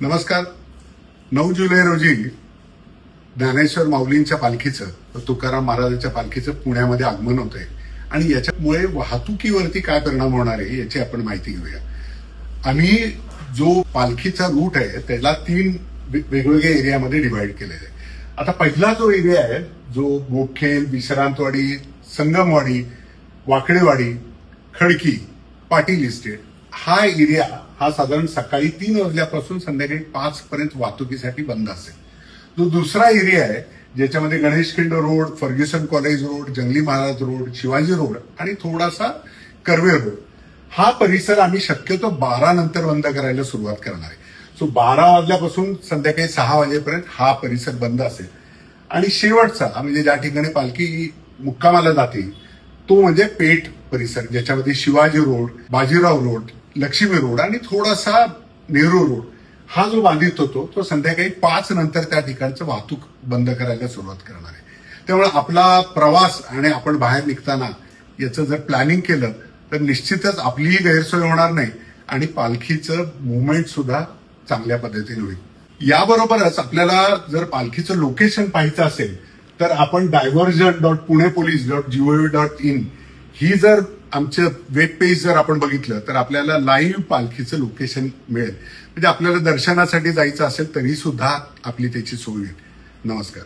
नमस्कार. 9 जुलै रोजी ज्ञानेश्वर माऊलींच्या पालखीचं, तुकाराम महाराजांच्या पालखीचं पुण्यामध्ये आगमन होत आहे आणि याच्यामुळे वाहतुकीवरती काय परिणाम होणार आहे याची आपण माहिती घेऊया. आम्ही जो पालखीचा रूट आहे त्याला 3 वेगवेगळ्या एरियामध्ये डिव्हाइड केलेला आहे. आता पहिला जो एरिया आहे जो गोखेल, विश्रांतवाडी, संगमवाडी, वाकडेवाडी, खडकी, पाटील इस्टेट हा एरिया हा साधारण सकाळी 3 वाजल्यापासून संध्याकाळी 5 पर्यंत वाहतुकीसाठी बंद असेल. जो दुसरा एरिया आहे ज्याच्यामध्ये Ganeshkhind road, Fergusson college road, Jangli Maharaj road, Shivaji road आणि थोडासा कर्वे रोड हा परिसर आम्ही शक्यतो 12 नंतर बंद करायला सुरुवात करणार आहे. सो 12 वाजल्यापासून संध्याकाळी 6 वाजेपर्यंत हा परिसर बंद असेल. आणि शेवटचा म्हणजे ज्या ठिकाणी पालखी मुक्कामाला जाते तो म्हणजे पेठ परिसर, ज्याच्यामध्ये Shivaji road, Bajirao road, Lakshmi road आणि थोडासा नेहरू रोड हा जो बाधित होतो तो संध्याकाळी 5 नंतर त्या ठिकाणचं वाहतूक बंद करायला सुरुवात करणार आहे. त्यामुळे आपला प्रवास आणि आपण बाहेर निघताना याचं जर प्लॅनिंग केलं तर निश्चितच आपलीही गैरसोय होणार नाही आणि पालखीचं मुवमेंट सुद्धा चांगल्या पद्धतीने होईल. याबरोबरच आपल्याला जर पालखीचं लोकेशन पाहायचं असेल तर आपण diversion.punepolice.gov.in ही जर आमचं वेब पेज जर आपण बघितलं तर आपल्याला लाईव्ह पालखीचं लोकेशन मिळेल. म्हणजे आपल्याला दर्शनासाठी जायचं असेल तरी सुद्धा आपली त्याची सोय होईल. नमस्कार.